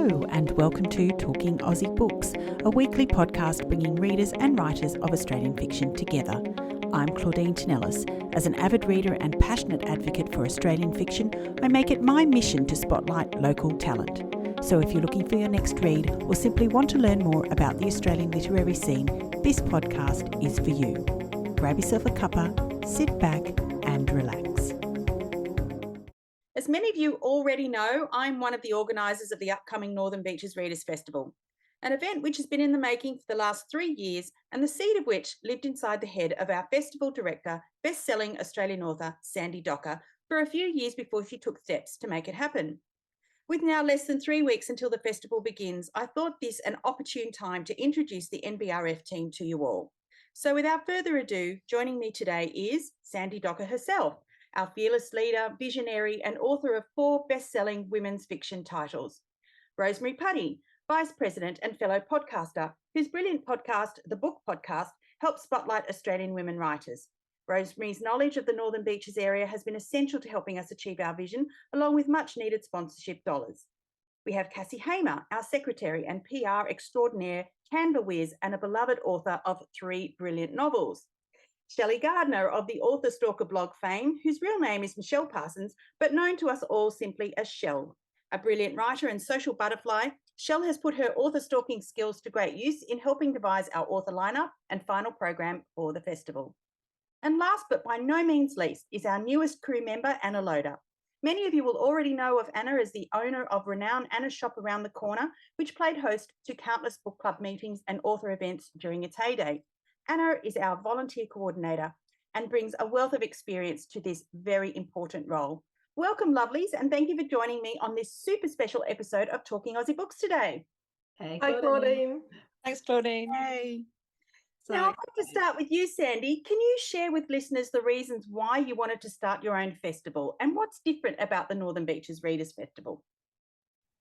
Hello and welcome to Talking Aussie Books, a weekly podcast bringing readers and writers of Australian fiction together. I'm Claudine Tinellis. As an avid reader and passionate advocate for Australian fiction, I make it my mission to spotlight local talent. So if you're looking for your next read or simply want to learn more about the Australian literary scene, this podcast is for you. Grab yourself a cuppa, sit back and relax. As many of you already know, I'm one of the organisers of the upcoming Northern Beaches Readers Festival, an event which has been in the making for the last 3 years and the seed of which lived inside the head of our festival director, best-selling Australian author Sandy Docker, for a few years before she took steps to make it happen. With now less than 3 weeks until the festival begins, I thought this an opportune time to introduce the NBRF team to you all. So without further ado, joining me today is Sandy Docker herself, our fearless leader, visionary, and author of 4 best-selling women's fiction titles. Rosemary Putty, Vice President and fellow podcaster, whose brilliant podcast, The Book Podcast, helps spotlight Australian women writers. Rosemary's knowledge of the Northern Beaches area has been essential to helping us achieve our vision, along with much-needed sponsorship dollars. We have Cassie Hamer, our secretary and PR extraordinaire, Canva whiz, and a beloved author of 3 brilliant novels. Shelley Gardner of the Author Stalker blog fame, whose real name is Michelle Parsons, but known to us all simply as Shell. A brilliant writer and social butterfly, Shell has put her author stalking skills to great use in helping devise our author lineup and final program for the festival. And last but by no means least is our newest crew member, Anna Loader. Many of you will already know of Anna as the owner of renowned Anna's Shop Around the Corner, which played host to countless book club meetings and author events during its heyday. Anna is our volunteer coordinator and brings a wealth of experience to this very important role. Welcome, lovelies, and thank you for joining me on this super special episode of Talking Aussie Books today. Hey, Hi, Claudine. Thanks, Claudine. Hey. So, Now, I'd like to start with you, Sandy. Can you share with listeners the reasons why you wanted to start your own festival and what's different about the Northern Beaches Readers Festival?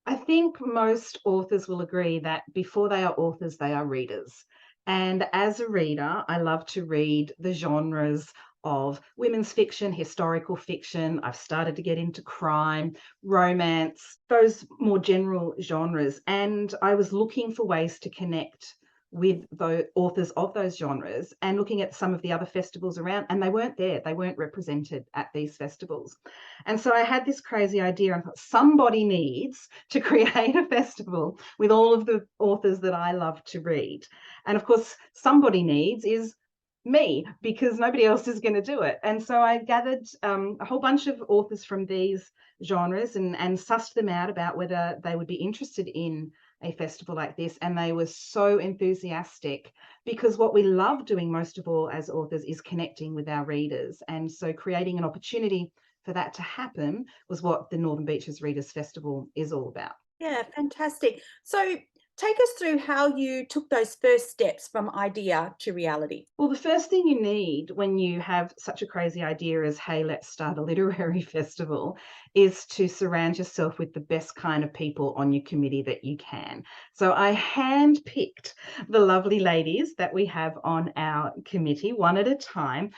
I think most authors will agree that before they are authors, they are readers. And as a reader, I love to read the genres of women's fiction, historical fiction. I've started to get into crime, romance, those more general genres. And I was looking for ways to connect with the authors of those genres and looking at some of the other festivals around, and they weren't there. They weren't represented at these festivals. And so I had this crazy idea. I thought somebody needs to create a festival with all of the authors that I love to read. And of course, somebody needs is me, because nobody else is going to do it. And so I gathered a whole bunch of authors from these genres and sussed them out about whether they would be interested in a festival like this, and they were so enthusiastic, because what we love doing most of all as authors is connecting with our readers. And so creating an opportunity for that to happen was what the Northern Beaches Readers Festival is all about. Yeah, fantastic. So take us through how you took those first steps from idea to reality. Well, the first thing you need when you have such a crazy idea as, hey, let's start a literary festival, is to surround yourself with the best kind of people on your committee that you can. So I handpicked the lovely ladies that we have on our committee, one at a time,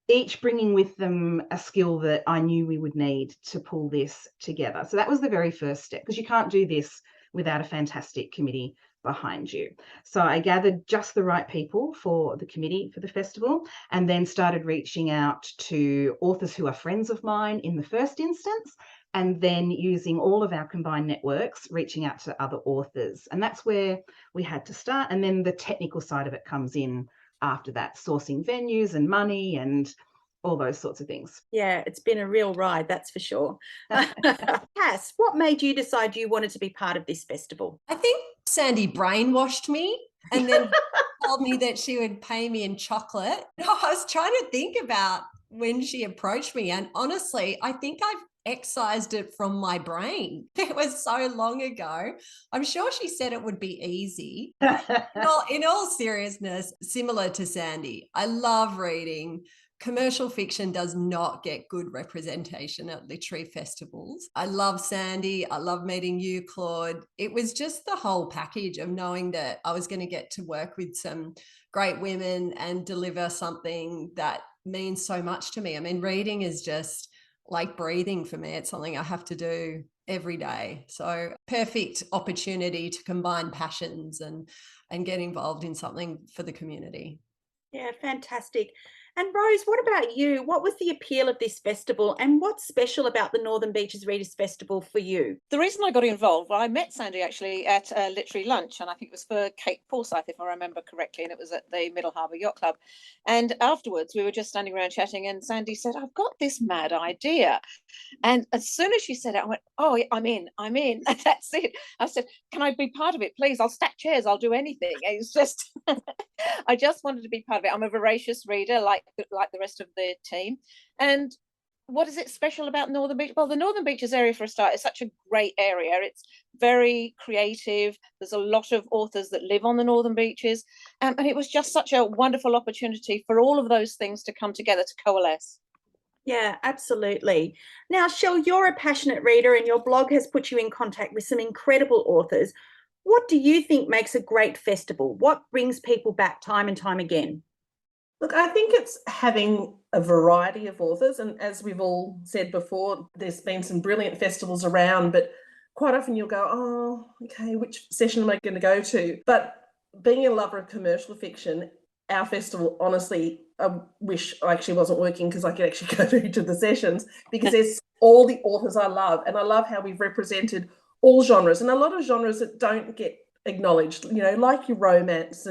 each bringing with them a skill that I knew we would need to pull this together. So that was the very first step, because you can't do this without a fantastic committee behind you. So I gathered just the right people for the committee for the festival, and then started reaching out to authors who are friends of mine in the first instance, and then using all of our combined networks, reaching out to other authors. And that's where we had to start. And then the technical side of it comes in after that, sourcing venues and money and all those sorts of things. Yeah, it's been a real ride, that's for sure. Cass, what made you decide you wanted to be part of this festival? I think Sandy brainwashed me and then told me that she would pay me in chocolate. I was trying to think about when she approached me, and honestly, I think I've excised it from my brain. It was so long ago. I'm sure she said it would be easy. In all seriousness, similar to Sandy, I love reading. Commercial fiction does not get good representation at literary festivals. I love Sandy. I love meeting you, Claude. It was just the whole package of knowing that I was going to get to work with some great women and deliver something that means so much to me. I mean, reading is just like breathing for me. It's something I have to do every day. So perfect opportunity to combine passions and get involved in something for the community. Yeah, fantastic. And Rose, what about you? What was the appeal of this festival and what's special about the Northern Beaches Readers Festival for you? The reason I got involved, well, I met Sandy actually at a literary lunch, and I think it was for Kate Forsyth, if I remember correctly, and it was at the Middle Harbour Yacht Club. And afterwards, we were just standing around chatting, and Sandy said, I've got this mad idea. And as soon as she said it, I went, oh, I'm in. That's it. I said, can I be part of it? Please, I'll stack chairs. I'll do anything. It's just, I just wanted to be part of it. I'm a voracious reader, like the rest of the team. And what is it special about Northern Beach? Well, the Northern Beaches area, for a start, is such a great area. It's very creative. There's a lot of authors that live on the Northern Beaches. And it was just such a wonderful opportunity for all of those things to come together, to coalesce. Yeah, absolutely. Now, Shell, you're a passionate reader and your blog has put you in contact with some incredible authors. What do you think makes a great festival? What brings people back time and time again? Look, I think it's having a variety of authors. And as we've all said before, there's been some brilliant festivals around, but quite often you'll go, oh, okay, which session am I going to go to? But being a lover of commercial fiction, our festival, honestly, I wish I actually wasn't working because I could actually go to each of the sessions, because there's all the authors I love. And I love how we've represented all genres, and a lot of genres that don't get acknowledged, like your romance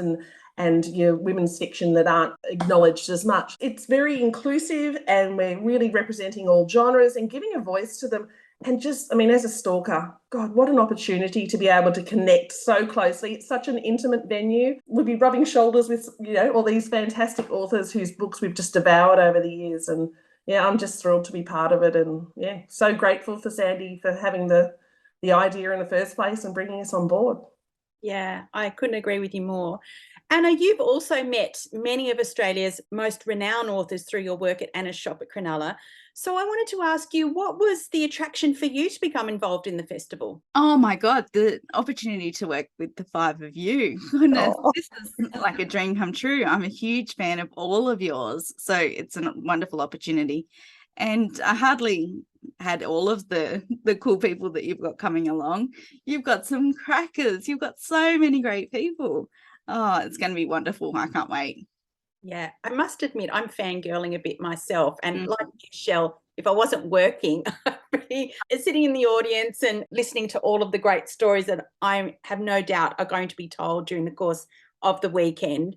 and your women's fiction that aren't acknowledged as much. It's very inclusive, and we're really representing all genres and giving a voice to them. And just, as a stalker, God, what an opportunity to be able to connect so closely. It's such an intimate venue. We'll be rubbing shoulders with, all these fantastic authors whose books we've just devoured over the years. And yeah, I'm just thrilled to be part of it. And yeah, so grateful for Sandy for having the idea in the first place and bringing us on board. Yeah, I couldn't agree with you more. Anna, you've also met many of Australia's most renowned authors through your work at Anna's Shop at Cronulla. So I wanted to ask you, what was the attraction for you to become involved in the festival? Oh my God, the opportunity to work with the five of you. Goodness, Oh. this is like a dream come true. I'm a huge fan of all of yours. So it's a wonderful opportunity. And I hardly had all of the cool people that you've got coming along. You've got some crackers. You've got so many great people. Oh, it's going to be wonderful. I can't wait. Yeah, I must admit, I'm fangirling a bit myself. And like you, Shell, if I wasn't working, I'd be sitting in the audience and listening to all of the great stories that I have no doubt are going to be told during the course of the weekend.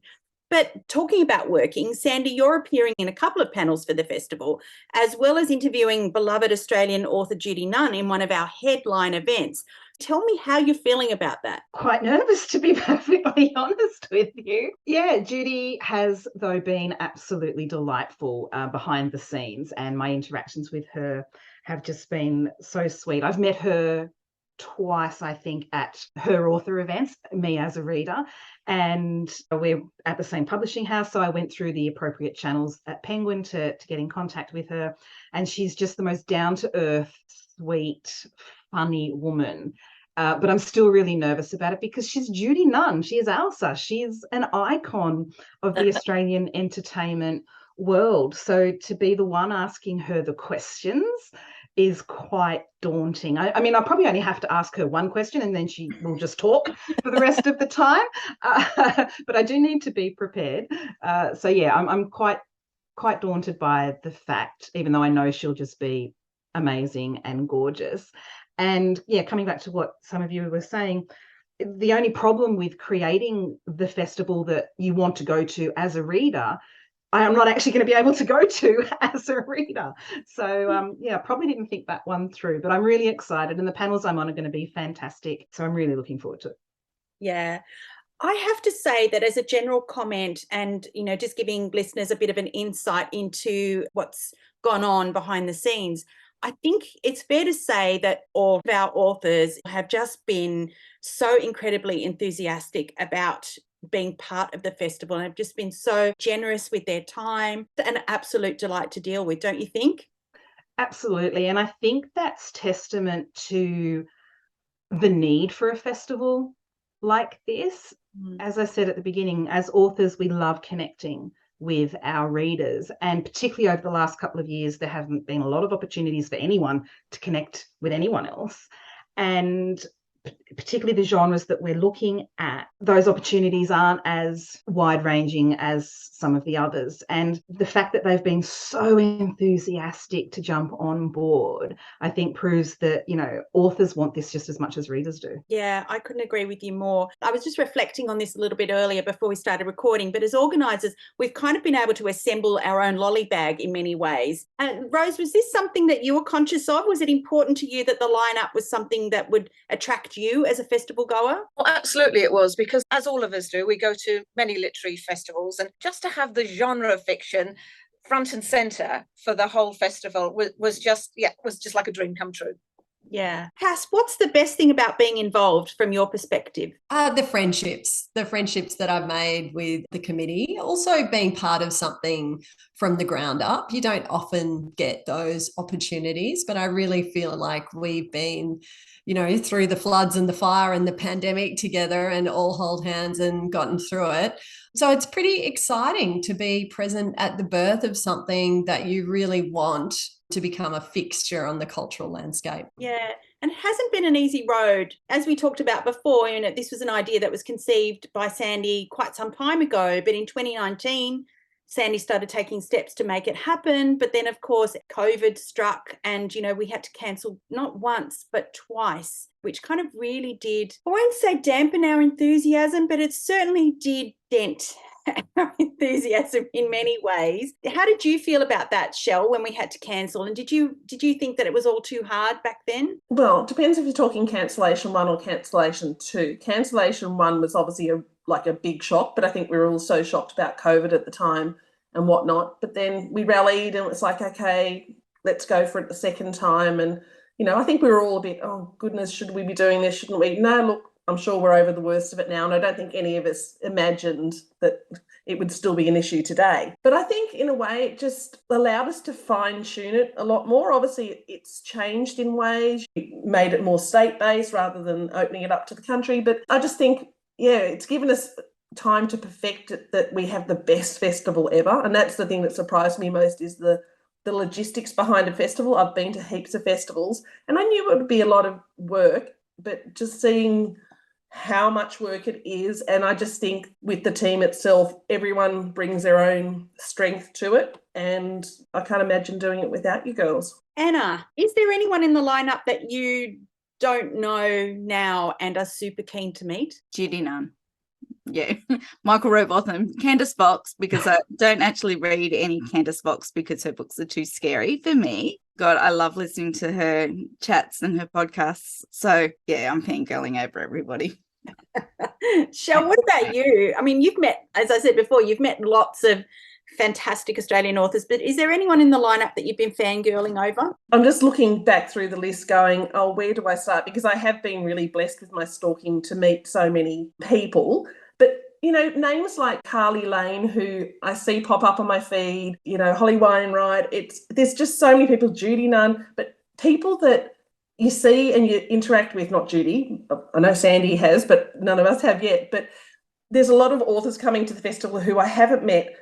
But talking about working, Sandy, you're appearing in a couple of panels for the festival, as well as interviewing beloved Australian author Judy Nunn in one of our headline events. Tell me how you're feeling about that. Quite nervous, to be perfectly honest with you. Yeah, Judy has, though, been absolutely delightful behind the scenes, and my interactions with her have just been so sweet. I've met her twice, I think, at her author events, me as a reader, and we're at the same publishing house, so I went through the appropriate channels at Penguin to get in contact with her, and she's just the most down-to-earth, sweet, funny woman. But I'm still really nervous about it because she's Judy Nunn. She is Elsa. She's an icon of the Australian entertainment world. So to be the one asking her the questions is quite daunting. I mean, I'll probably only have to ask her one question and then she will just talk for the rest of the time. But I do need to be prepared. So yeah, I'm quite daunted by the fact, even though I know she'll just be amazing and gorgeous. And yeah, coming back to what some of you were saying, the only problem with creating the festival that you want to go to as a reader, I am not actually going to be able to go to as a reader. So yeah, I probably didn't think that one through, but I'm really excited, and the panels I'm on are going to be fantastic. So I'm really looking forward to it. Yeah. I have to say that as a general comment and, just giving listeners a bit of an insight into what's gone on behind the scenes, I think it's fair to say that all of our authors have just been so incredibly enthusiastic about being part of the festival and have just been so generous with their time. An absolute delight to deal with, don't you think? Absolutely. And I think that's testament to the need for a festival like this. As I said at the beginning, as authors, we love connecting with our readers. And particularly over the last couple of years, there haven't been a lot of opportunities for anyone to connect with anyone else. And particularly the genres that we're looking at, those opportunities aren't as wide-ranging as some of the others. And the fact that they've been so enthusiastic to jump on board, I think proves that, you know, authors want this just as much as readers do. Yeah, I couldn't agree with you more. I was just reflecting on this a little bit earlier before we started recording, but as organisers, we've kind of been able to assemble our own lolly bag in many ways. And Rose, was this something that you were conscious of? Was it important to you that the lineup was something that would attract you as a festival goer? Well, absolutely it was, because as all of us do, we go to many literary festivals, and just to have the genre of fiction front and centre for the whole festival was just like a dream come true. Yeah. Cass, what's the best thing about being involved from your perspective? The friendships that I've made with the committee, also being part of something from the ground up. You don't often get those opportunities, but I really feel like we've been, you know, through the floods and the fire and the pandemic together and all hold hands and gotten through it. So it's pretty exciting to be present at the birth of something that you really want to become a fixture on the cultural landscape. Yeah, and it hasn't been an easy road. As we talked about before, you know, this was an idea that was conceived by Sandy quite some time ago, but in 2019, Sandy started taking steps to make it happen. But then, of course, COVID struck and, you know, we had to cancel not once, but twice, which kind of really did, I won't say dampen our enthusiasm, but it certainly did dent our enthusiasm in many ways. How did you feel about that, Shell, when we had to cancel? And did you think that it was all too hard back then? Well, it depends if you're talking cancellation 1 or cancellation 2. Cancellation 1 was obviously a big shock, but I think we were all so shocked about COVID at the time and whatnot. But then we rallied and it's like, okay, let's go for it the second time. And, you know, I think we were all a bit, oh, goodness, should we be doing this? Shouldn't we? No, look, I'm sure we're over the worst of it now. And I don't think any of us imagined that it would still be an issue today. But I think in a way it just allowed us to fine tune it a lot more. Obviously, it's changed in ways. It made it more state-based rather than opening it up to the country. But I just think, yeah, it's given us time to perfect it, that we have the best festival ever. And that's the thing that surprised me most, is the logistics behind a festival. I've been to heaps of festivals and I knew it would be a lot of work, but just seeing how much work it is. And I just think with the team itself, everyone brings their own strength to it. And I can't imagine doing it without you girls. Anna, is there anyone in the lineup that you don't know now and are super keen to meet? Judy Nunn. Yeah, Michael Robotham, Candice Fox, because I don't actually read any Candice Fox because her books are too scary for me. God, I love listening to her chats and her podcasts. So, yeah, I'm fangirling over everybody. Shell, what about you? I mean, you've met, as I said before, you've met lots of fantastic Australian authors, but is there anyone in the lineup that you've been fangirling over? I'm just looking back through the list going, oh, where do I start? Because I have been really blessed with my stalking to meet so many people. But, you know, names like Carly Lane, who I see pop up on my feed, you know, Holly Wainwright, there's just so many people, Judy Nunn, but people that you see and you interact with, not Judy, I know Sandy has, but none of us have yet. But there's a lot of authors coming to the festival who I haven't met,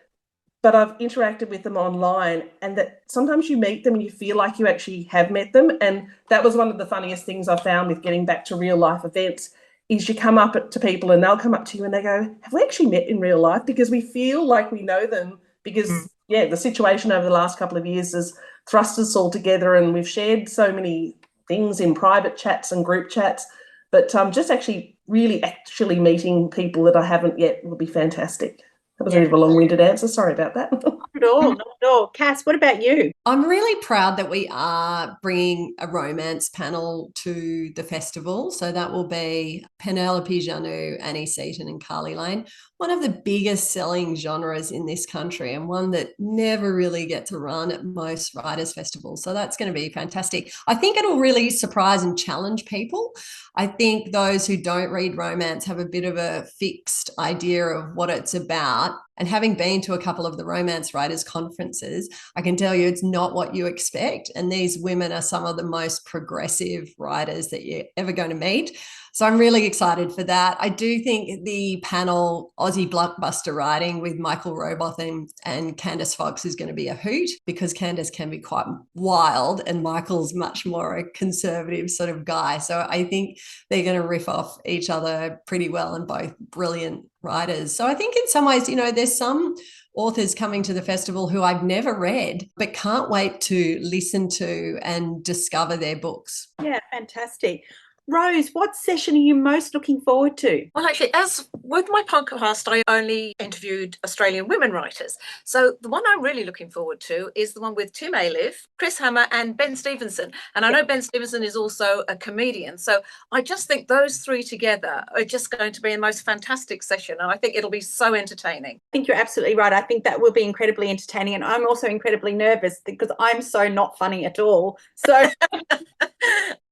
but I've interacted with them online, and that sometimes you meet them and you feel like you actually have met them. And that was one of the funniest things I found with getting back to real life events, is you come up to people and they'll come up to you and they go, have we actually met in real life? Because we feel like we know them because, yeah, the situation over the last couple of years has thrust us all together and we've shared so many things in private chats and group chats. But just actually meeting people that I haven't yet will be fantastic. That was a bit of a long-winded answer. Sorry about that. Not at all. Cass, what about you? I'm really proud that we are bringing a romance panel to the festival. So that will be Penelope Janu, Annie Seaton and Carly Lane, one of the biggest selling genres in this country and one that never really gets to run at most writers' festivals. So that's going to be fantastic. I think it'll really surprise and challenge people. I think those who don't read romance have a bit of a fixed idea of what it's about. And having been to a couple of the romance writers conferences, I can tell you it's not what you expect. And these women are some of the most progressive writers that you're ever going to meet. So I'm really excited for that. I do think the panel Aussie Blockbuster Writing with Michael Robotham and Candice Fox is going to be a hoot, because Candice can be quite wild and Michael's much more a conservative sort of guy. So I think they're going to riff off each other pretty well, and both brilliant writers. So I think in some ways, there's some authors coming to the festival who I've never read, but can't wait to listen to and discover their books. Yeah, fantastic. Rose, what session are you most looking forward to? Well, actually, as with my podcast, I only interviewed Australian women writers. So the one I'm really looking forward to is the one with Tim Aliff, Chris Hammer, and Ben Stevenson. And I know Ben Stevenson is also a comedian. So I just think those three together are just going to be the most fantastic session. And I think it'll be so entertaining. I think you're absolutely right. I think that will be incredibly entertaining. And I'm also incredibly nervous because I'm so not funny at all. So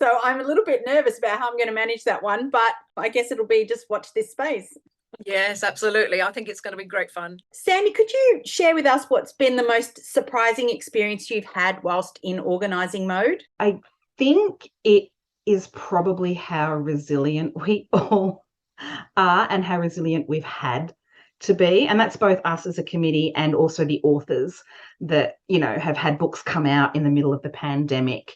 so I'm a little bit nervous about how I'm going to manage that one, but I guess it'll be just watch this space. Yes, absolutely. I think it's going to be great fun. Sandy, could you share with us what's been the most surprising experience you've had whilst in organising mode? I think it is probably how resilient we all are and how resilient we've had to be. And that's both us as a committee and also the authors that, have had books come out in the middle of the pandemic,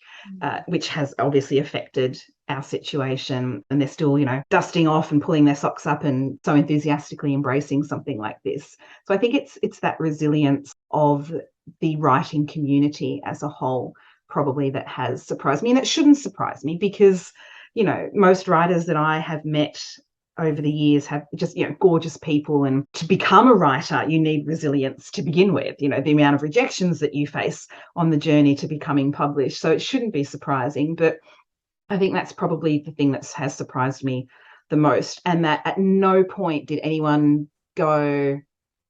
which has obviously affected our situation. And they're still, dusting off and pulling their socks up and so enthusiastically embracing something like this. So I think it's that resilience of the writing community as a whole probably that has surprised me. And it shouldn't surprise me because, most writers that I have met over the years have just, gorgeous people. And to become a writer, you need resilience to begin with, the amount of rejections that you face on the journey to becoming published. So it shouldn't be surprising. But I think that's probably the thing that has surprised me the most. And that at no point did anyone go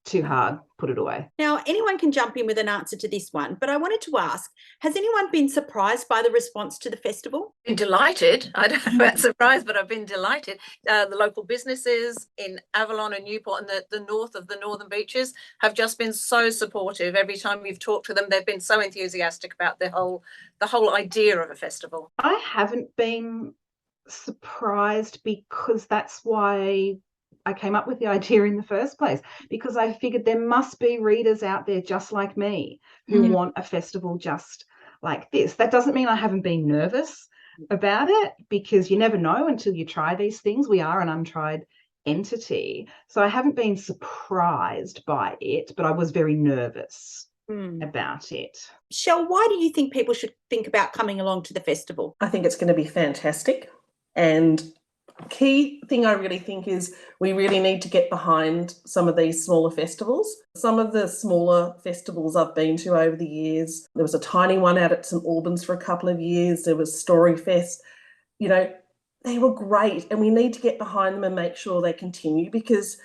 too hard, put it away. Now, anyone can jump in with an answer to this one, but I wanted to ask, has anyone been surprised by the response to the festival? Been delighted. I don't know about surprised, but I've been delighted. The local businesses in Avalon and Newport and the north of the Northern Beaches have just been so supportive. Every time we've talked to them, they've been so enthusiastic about the whole idea of a festival. I haven't been surprised because that's why I came up with the idea in the first place, because I figured there must be readers out there just like me who want a festival just like this. That doesn't mean I haven't been nervous about it, because you never know until you try these things. We are an untried entity. So I haven't been surprised by it, but I was very nervous about it. Shell, why do you think people should think about coming along to the festival? I think it's going to be fantastic. And key thing I really think is we really need to get behind some of these smaller festivals. Some of the smaller festivals I've been to over the years, there was a tiny one out at St Albans for a couple of years. There was Storyfest. They were great, and we need to get behind them and make sure they continue, because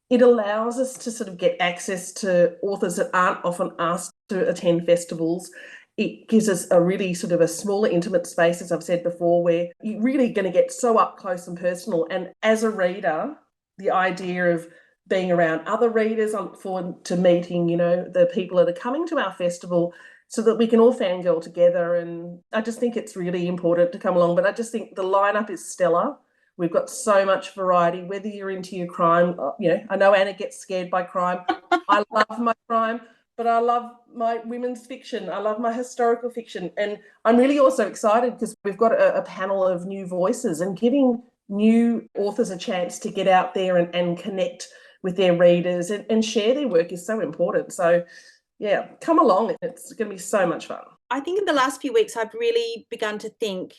it allows us to sort of get access to authors that aren't often asked to attend festivals. It gives us a really sort of a smaller, intimate space, as I've said before, where you're really going to get so up close and personal. And as a reader, the idea of being around other readers, I look forward to meeting, the people that are coming to our festival so that we can all fangirl together. And I just think it's really important to come along. But I just think the lineup is stellar. We've got so much variety, whether you're into your crime. I know Anna gets scared by crime. I love my crime. But I love my women's fiction. I love my historical fiction. And I'm really also excited because we've got a panel of new voices, and giving new authors a chance to get out there and connect with their readers and share their work is so important. So, yeah, come along. It's going to be so much fun. I think in the last few weeks, I've really begun to think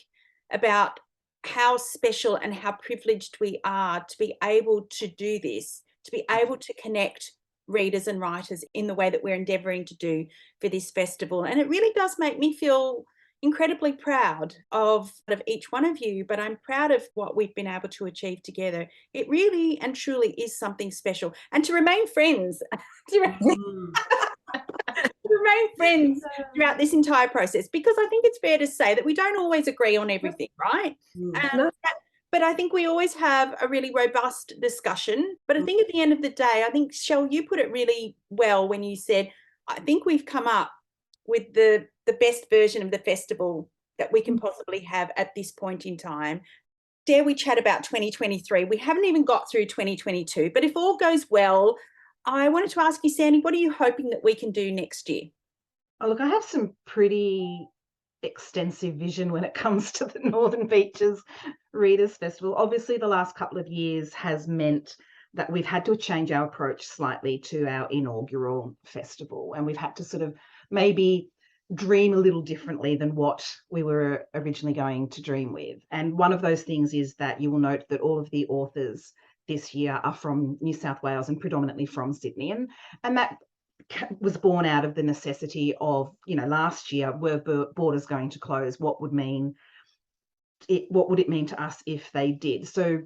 about how special and how privileged we are to be able to do this, to be able to connect readers and writers in the way that we're endeavouring to do for this festival. And it really does make me feel incredibly proud of each one of you, but I'm proud of what we've been able to achieve together. It really and truly is something special. And to remain friends, remain friends throughout this entire process, because I think it's fair to say that we don't always agree on everything, right? But I think we always have a really robust discussion. But I think at the end of the day, I think, Shell, you put it really well when you said, I think we've come up with the best version of the festival that we can possibly have at this point in time. Dare we chat about 2023? We haven't even got through 2022, but if all goes well, I wanted to ask you, Sandy, what are you hoping that we can do next year? Oh, look, I have some pretty extensive vision when it comes to the Northern Beaches Readers Festival. Obviously, the last couple of years has meant that we've had to change our approach slightly to our inaugural festival, and we've had to sort of maybe dream a little differently than what we were originally going to dream with. And one of those things is that you will note that all of the authors this year are from New South Wales and predominantly from Sydney, and that was born out of the necessity of, last year, were borders going to close? What would it mean to us if they did? So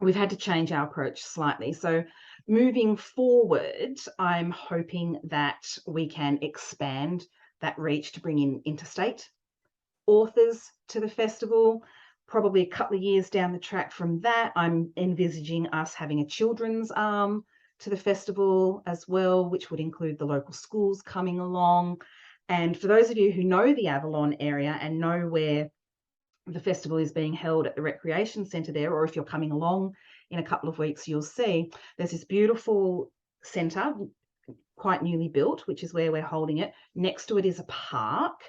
we've had to change our approach slightly. So moving forward, I'm hoping that we can expand that reach to bring in interstate authors to the festival. Probably a couple of years down the track from that, I'm envisaging us having a children's arm to the festival as well, which would include the local schools coming along. And for those of you who know the Avalon area and know where the festival is being held at the recreation centre there, or if you're coming along in a couple of weeks, you'll see there's this beautiful centre, quite newly built, which is where we're holding it. Next to it is a park,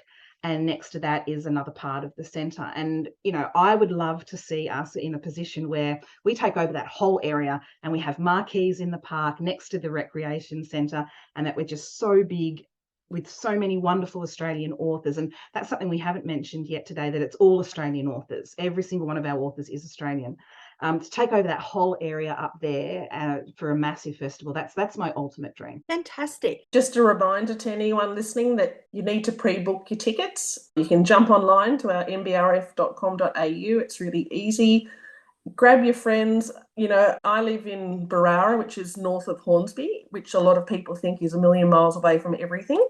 and next to that is another part of the centre. And, I would love to see us in a position where we take over that whole area and we have marquees in the park next to the recreation centre, and that we're just so big with so many wonderful Australian authors. And that's something we haven't mentioned yet today, that it's all Australian authors. Every single one of our authors is Australian. To take over that whole area up there for a massive festival, that's my ultimate dream. Fantastic. Just a reminder to anyone listening that you need to pre-book your tickets. You can jump online to our nbrf.com.au. It's really easy. Grab your friends. I live in Barara, which is north of Hornsby, which a lot of people think is a million miles away from everything.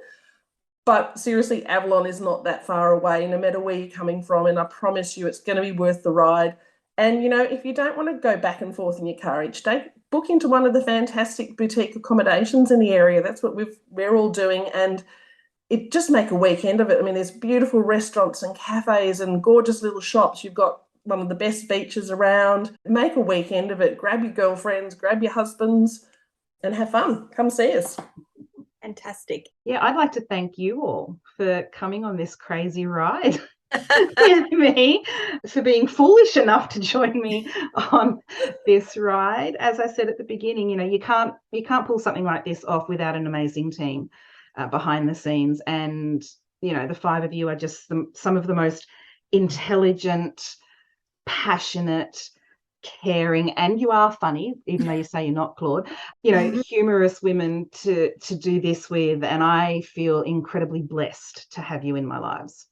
But seriously, Avalon is not that far away, no matter where you're coming from. And I promise you, it's going to be worth the ride. And, if you don't want to go back and forth in your car each day, book into one of the fantastic boutique accommodations in the area. That's what we're all doing. And it just make a weekend of it. I mean, there's beautiful restaurants and cafes and gorgeous little shops. You've got one of the best beaches around. Make a weekend of it. Grab your girlfriends, grab your husbands, and have fun. Come see us. Fantastic. Yeah, I'd like to thank you all for coming on this crazy ride with me, for being foolish enough to join me on this ride. As I said at the beginning, you can't pull something like this off without an amazing team behind the scenes. And, the five of you are just some of the most intelligent, passionate, caring, and you are funny, even though you say you're not, Claude, humorous women to do this with. And I feel incredibly blessed to have you in my lives.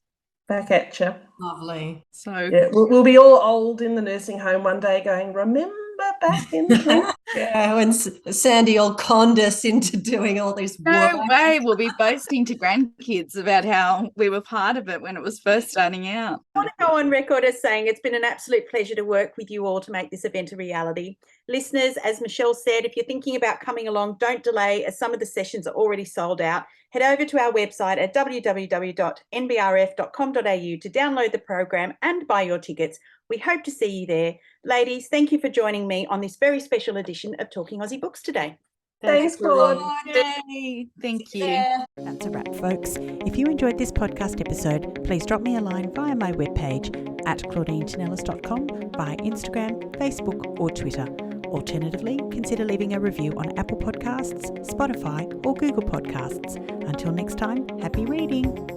Back at you. Lovely. So Yeah, we'll be all old in the nursing home one day going, remember back in the Yeah, when Sandy will conned us into doing all this work. no way we'll be boasting to grandkids about how we were part of it when it was first starting out. I want to go on record as saying it's been an absolute pleasure to work with you all to make this event a reality. Listeners, as Michelle said, if you're thinking about coming along, don't delay, as some of the sessions are already sold out. Head over to our website at www.nbrf.com.au to download the program and buy your tickets. We hope to see you there. Ladies, thank you for joining me on this very special edition of Talking Aussie Books today. Thanks, Claude. Yay, thank you. That's a wrap, folks. If you enjoyed this podcast episode, please drop me a line via my webpage at claudinetinellis.com, via Instagram, Facebook or Twitter. Alternatively, consider leaving a review on Apple Podcasts, Spotify or Google Podcasts. Until next time, happy reading.